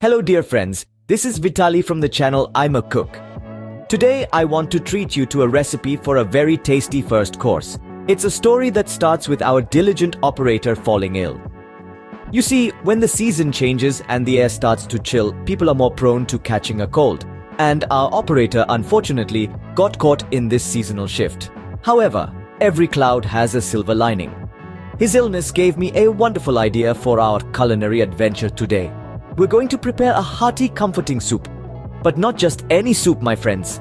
Hello dear friends, this is Vitaliy from the channel IAmACook. Today I want to treat you to a recipe for a very tasty first course. It's a story that starts with our diligent operator falling ill. You see, when the season changes and the air starts to chill, people are more prone to catching a cold. And our operator unfortunately got caught in this seasonal shift. However, every cloud has a silver lining. His illness gave me a wonderful idea for our culinary adventure today. We're going to prepare a hearty, comforting soup. But not just any soup, my friends.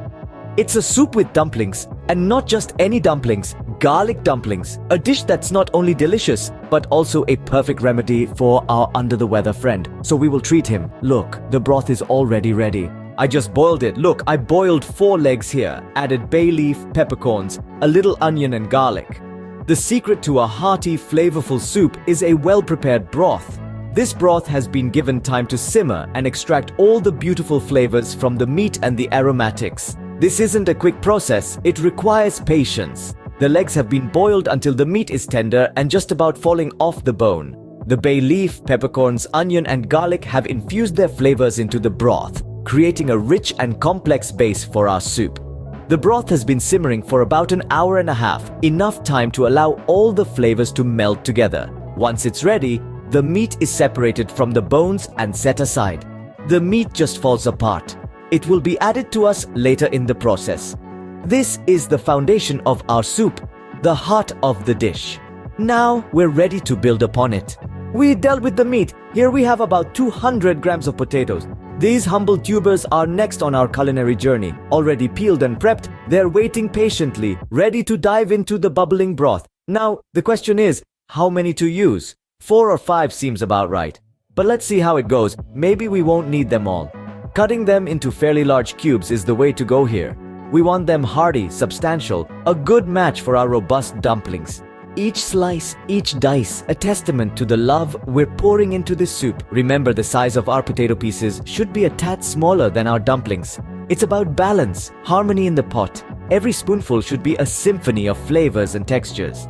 It's a soup with dumplings, and not just any dumplings, garlic dumplings. A dish that's not only delicious, but also a perfect remedy for our under-the-weather friend. So we will treat him. Look, the broth is already ready. I just boiled it. Look, I boiled 4 legs here, added bay leaf, peppercorns, a little onion and garlic. The secret to a hearty, flavorful soup is a well-prepared broth. This broth has been given time to simmer and extract all the beautiful flavors from the meat and the aromatics. This isn't a quick process, it requires patience. The legs have been boiled until the meat is tender and just about falling off the bone. The bay leaf, peppercorns, onion and garlic have infused their flavors into the broth, creating a rich and complex base for our soup. The broth has been simmering for about an hour and a half, enough time to allow all the flavors to melt together. Once it's ready, the meat is separated from the bones and set aside. The meat just falls apart. It will be added to us later in the process. This is the foundation of our soup, the heart of the dish. Now we're ready to build upon it. We dealt with the meat. Here we have about 200 grams of potatoes. These humble tubers are next on our culinary journey. Already peeled and prepped, they're waiting patiently, ready to dive into the bubbling broth. Now, the question is, how many to use? 4 or 5 seems about right. But let's see how it goes. Maybe we won't need them all. Cutting them into fairly large cubes is the way to go here. We want them hearty, substantial, a good match for our robust dumplings. Each slice, each dice, a testament to the love we're pouring into this soup. Remember, the size of our potato pieces should be a tad smaller than our dumplings. It's about balance, harmony in the pot. Every spoonful should be a symphony of flavors and textures.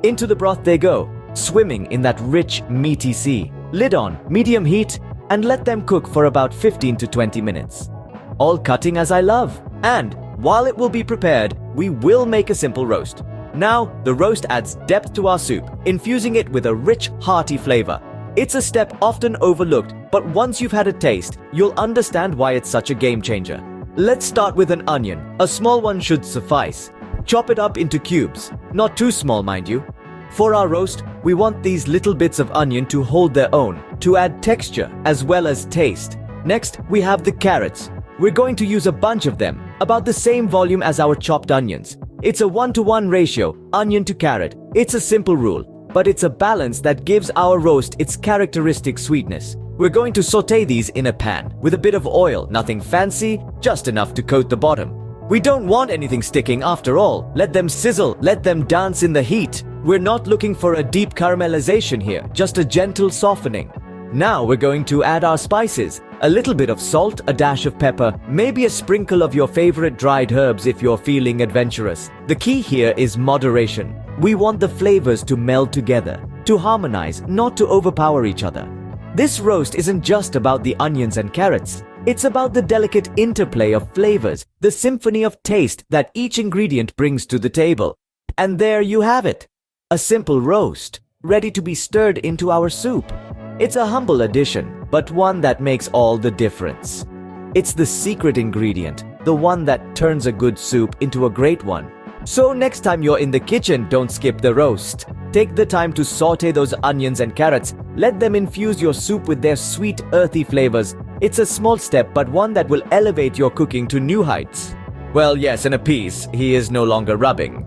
Into the broth they go, swimming in that rich, meaty sea. Lid on, medium heat, and let them cook for about 15 to 20 minutes. All cutting as I love. And while it will be prepared, we will make a simple roast. Now, the roast adds depth to our soup, infusing it with a rich, hearty flavor. It's a step often overlooked, but once you've had a taste, you'll understand why it's such a game changer. Let's start with an onion. A small one should suffice. Chop it up into cubes. Not too small, mind you. For our roast, we want these little bits of onion to hold their own, to add texture as well as taste. Next, we have the carrots. We're going to use a bunch of them, about the same volume as our chopped onions. It's a 1-to-1 ratio, onion to carrot. It's a simple rule, but it's a balance that gives our roast its characteristic sweetness. We're going to sauté these in a pan with a bit of oil, nothing fancy, just enough to coat the bottom. We don't want anything sticking after all. Let them sizzle, let them dance in the heat. We're not looking for a deep caramelization here, just a gentle softening. Now we're going to add our spices. A little bit of salt, a dash of pepper, maybe a sprinkle of your favorite dried herbs if you're feeling adventurous. The key here is moderation. We want the flavors to meld together, to harmonize, not to overpower each other. This roast isn't just about the onions and carrots. It's about the delicate interplay of flavors, the symphony of taste that each ingredient brings to the table. And there you have it. A simple roast, ready to be stirred into our soup. It's a humble addition, but one that makes all the difference. It's the secret ingredient, the one that turns a good soup into a great one. So next time you're in the kitchen, don't skip the roast. Take the time to sauté those onions and carrots. Let them infuse your soup with their sweet, earthy flavors. It's a small step, but one that will elevate your cooking to new heights. Well, yes, and a piece, he is no longer rubbing.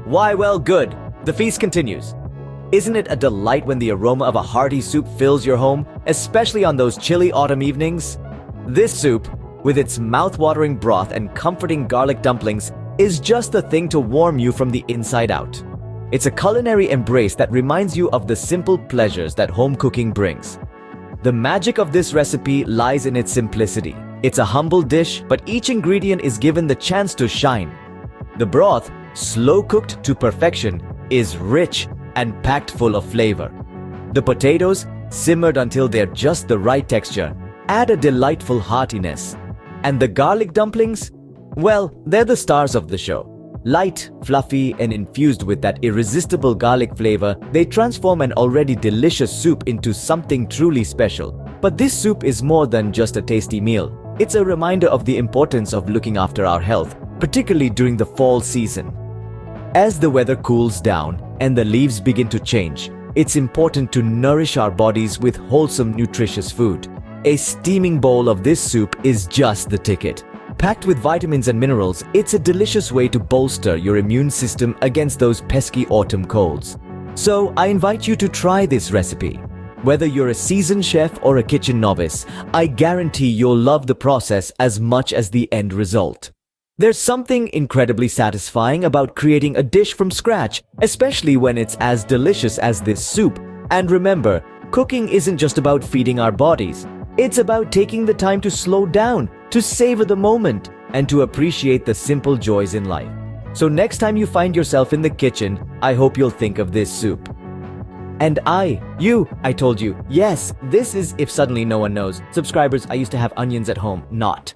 Why, well, good. The feast continues. Isn't it a delight when the aroma of a hearty soup fills your home, especially on those chilly autumn evenings? This soup, with its mouth-watering broth and comforting garlic dumplings, is just the thing to warm you from the inside out. It's a culinary embrace that reminds you of the simple pleasures that home cooking brings. The magic of this recipe lies in its simplicity. It's a humble dish, but each ingredient is given the chance to shine. The broth, slow-cooked to perfection, is rich and packed full of flavor. The potatoes, simmered until they're just the right texture, add a delightful heartiness. And the garlic dumplings? Well, they're the stars of the show. Light, fluffy, and infused with that irresistible garlic flavor, they transform an already delicious soup into something truly special. But this soup is more than just a tasty meal. It's a reminder of the importance of looking after our health, particularly during the fall season. As the weather cools down and the leaves begin to change, it's important to nourish our bodies with wholesome, nutritious food. A steaming bowl of this soup is just the ticket. Packed with vitamins and minerals, it's a delicious way to bolster your immune system against those pesky autumn colds. So I invite you to try this recipe. Whether you're a seasoned chef or a kitchen novice, I guarantee you'll love the process as much as the end result. There's something incredibly satisfying about creating a dish from scratch, especially when it's as delicious as this soup. And remember, cooking isn't just about feeding our bodies. It's about taking the time to slow down, to savor the moment, and to appreciate the simple joys in life. So next time you find yourself in the kitchen, I hope you'll think of this soup. And I told you, yes, this is if suddenly no one knows. Subscribers, I used to have onions at home, not.